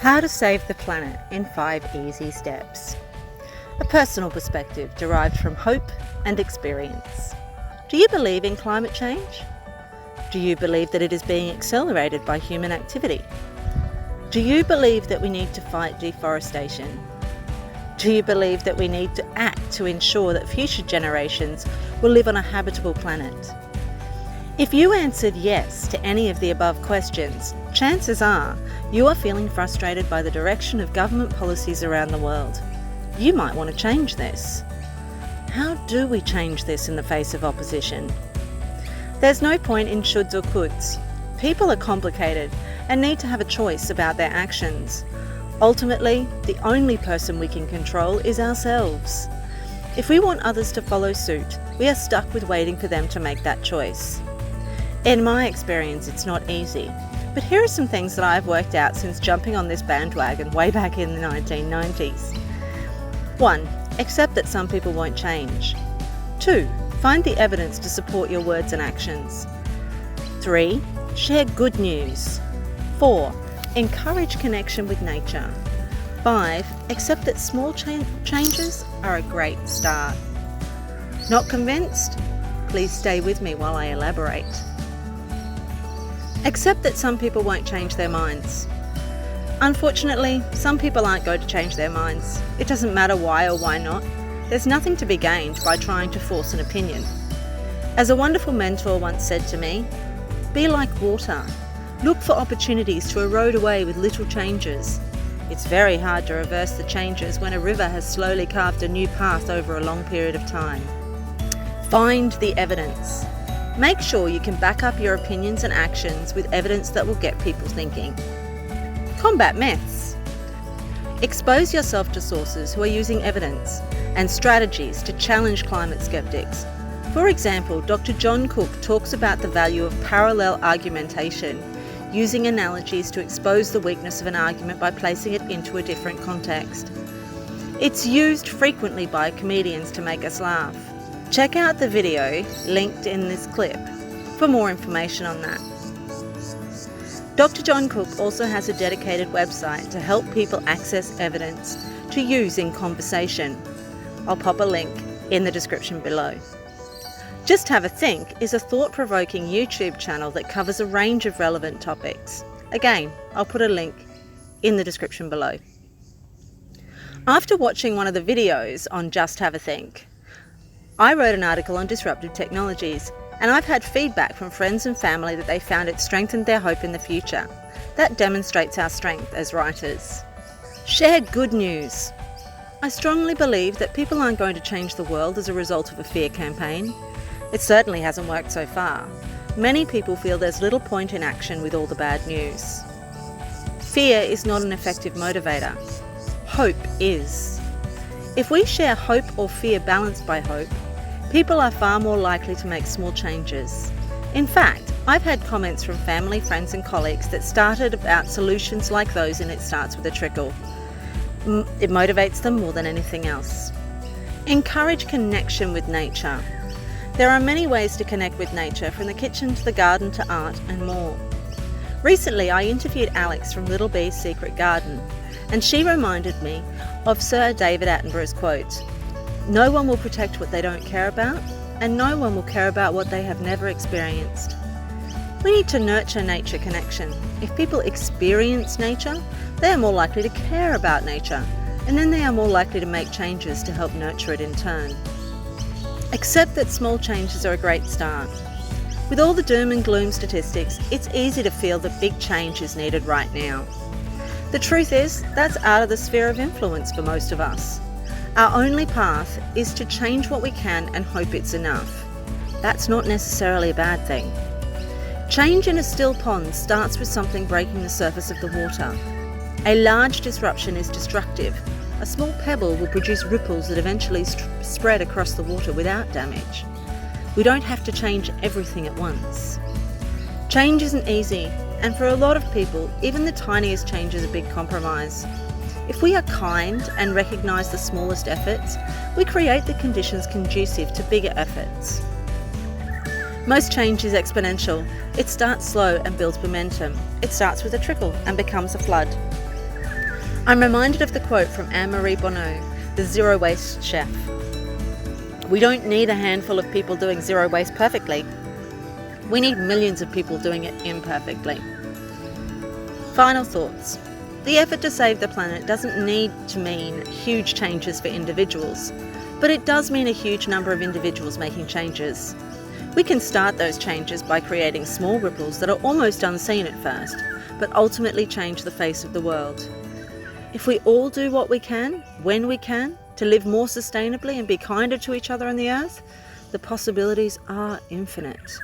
How to save the planet in 5 easy steps. A personal perspective derived from hope and experience. Do you believe in climate change? Do you believe that it is being accelerated by human activity? Do you believe that we need to fight deforestation? Do you believe that we need to act to ensure that future generations will live on a habitable planet? If you answered yes to any of the above questions, chances are you are feeling frustrated by the direction of government policies around the world. You might want to change this. How do we change this in the face of opposition? There's no point in shoulds or coulds. People are complicated and need to have a choice about their actions. Ultimately, the only person we can control is ourselves. If we want others to follow suit, we are stuck with waiting for them to make that choice. In my experience, it's not easy, but here are some things that I've worked out since jumping on this bandwagon way back in the 1990s. 1. Accept that some people won't change. 2. Find the evidence to support your words and actions. 3. Share good news. 4. Encourage connection with nature. 5. Accept that small changes are a great start. Not convinced? Please stay with me while I elaborate. Accept that some people won't change their minds. Unfortunately, some people aren't going to change their minds. It doesn't matter why or why not. There's nothing to be gained by trying to force an opinion. As a wonderful mentor once said to me, be like water. Look for opportunities to erode away with little changes. It's very hard to reverse the changes when a river has slowly carved a new path over a long period of time. Find the evidence. Make sure you can back up your opinions and actions with evidence that will get people thinking. Combat myths. Expose yourself to sources who are using evidence and strategies to challenge climate skeptics. For example, Dr. John Cook talks about the value of parallel argumentation, using analogies to expose the weakness of an argument by placing it into a different context. It's used frequently by comedians to make us laugh. Check out the video linked in this clip for more information on that. Dr. John Cook also has a dedicated website to help people access evidence to use in conversation. I'll pop a link in the description below. Just Have a Think is a thought-provoking YouTube channel that covers a range of relevant topics. Again, I'll put a link in the description below. After watching one of the videos on Just Have a Think, I wrote an article on disruptive technologies, and I've had feedback from friends and family that they found it strengthened their hope in the future. That demonstrates our strength as writers. Share good news. I strongly believe that people aren't going to change the world as a result of a fear campaign. It certainly hasn't worked so far. Many people feel there's little point in action with all the bad news. Fear is not an effective motivator. Hope is. If we share hope or fear balanced by hope, people are far more likely to make small changes. In fact, I've had comments from family, friends and colleagues that started about solutions like those in It Starts With a Trickle. It motivates them more than anything else. Encourage connection with nature. There are many ways to connect with nature, from the kitchen to the garden to art and more. Recently, I interviewed Alex from Little Bee's Secret Garden, and she reminded me of Sir David Attenborough's quote, "No one will protect what they don't care about, and no one will care about what they have never experienced." We need to nurture nature connection. If people experience nature, they are more likely to care about nature, and then they are more likely to make changes to help nurture it in turn. Accept that small changes are a great start. With all the doom and gloom statistics, it's easy to feel that big change is needed right now. The truth is, that's out of the sphere of influence for most of us. Our only path is to change what we can and hope it's enough. That's not necessarily a bad thing. Change in a still pond starts with something breaking the surface of the water. A large disruption is destructive. A small pebble will produce ripples that eventually spread across the water without damage. We don't have to change everything at once. Change isn't easy, and for a lot of people, even the tiniest change is a big compromise. If we are kind and recognise the smallest efforts, we create the conditions conducive to bigger efforts. Most change is exponential. It starts slow and builds momentum. It starts with a trickle and becomes a flood. I'm reminded of the quote from Anne-Marie Bonneau, the zero waste chef. We don't need a handful of people doing zero waste perfectly. We need millions of people doing it imperfectly. Final thoughts. The effort to save the planet doesn't need to mean huge changes for individuals, but it does mean a huge number of individuals making changes. We can start those changes by creating small ripples that are almost unseen at first, but ultimately change the face of the world. If we all do what we can, when we can, to live more sustainably and be kinder to each other on the earth, the possibilities are infinite.